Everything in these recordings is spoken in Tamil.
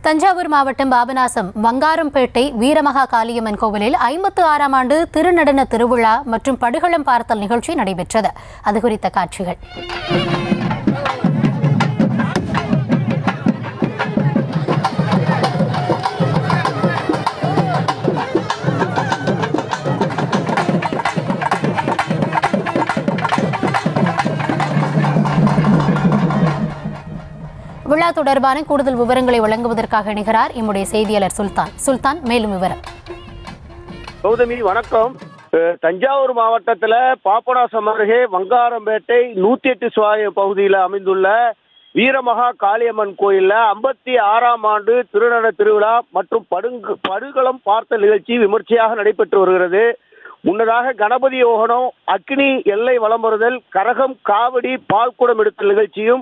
தஞ்சாவூர் மாவட்டம் பாபநாசம் வங்காரம்பேட்டை வீரமகா காளியம்மன் கோவிலில் 56ஆம் ஆண்டு திருநடன திருவிழா மற்றும் படுகளம் பார்த்தல் நிகழ்ச்சி நடைபெற்றது. அது குறித்த காட்சிகள். விழா தொடர்பான கூடுதல் விவரங்களை வழங்குவதற்காக இணைகிறார் நம்முடைய செய்தியாளர் சுல்தான். மேலும் விவரம். கௌதமி வணக்கம். தஞ்சாவூர் மாவட்டத்தில் பாபநாசம் அருகே வங்காரம்பேட்டை 108 சுவாய பகுதியில் அமைந்துள்ள வீரமகா காளியம்மன் கோயிலில் 56ஆம் ஆண்டு திருநட திருவிழா மற்றும் படுகளம் பார்த்த நிகழ்ச்சி விமர்சையாக நடைபெற்று வருகிறது. முன்னதாக கணபதி யோகனம், அக்னி எல்லை வலம் வருதல், கரகம், காவடி, பால்குடம் எடுத்தல் நிகழ்ச்சியும்,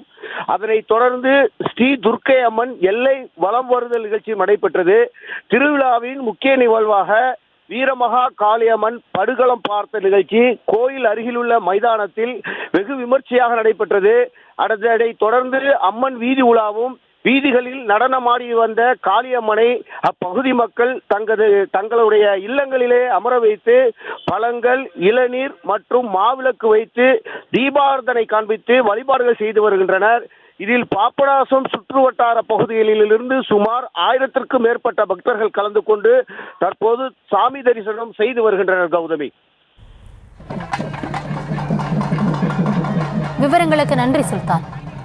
அதனை தொடர்ந்து ஸ்ரீ துர்க்கை அம்மன் எல்லை வலம் வருதல் நிகழ்ச்சியும் நடைபெற்றது. திருவிழாவின் முக்கிய நிகழ்வாக வீரமகா காளியம்மன் படுகளம் பார்த்த நிகழ்ச்சி கோயில் அருகிலுள்ள மைதானத்தில் வெகு விமர்சையாக நடைபெற்றது. அதை தொடர்ந்து அம்மன் வீதி உலாவும், வீதிகளில் நடனமாடி வந்த காளியம்மனை அப்பகுதி மக்கள் தங்களுடைய இல்லங்களிலே அமர வைத்து பழங்கள், இளநீர் மற்றும் மாவிளக்கு வைத்து தீபாராதனை காண்பித்து வழிபாடுகள் செய்து வருகின்றனர். இதில் பாபநாசம் சுற்றுவட்டார பகுதிகளிலிருந்து சுமார் 1000க்கும் மேற்பட்ட பக்தர்கள் கலந்து கொண்டு தற்போது சாமி தரிசனம் செய்து வருகின்றனர். கௌதமி, விவரங்களுக்கு நன்றி சுல்தான்.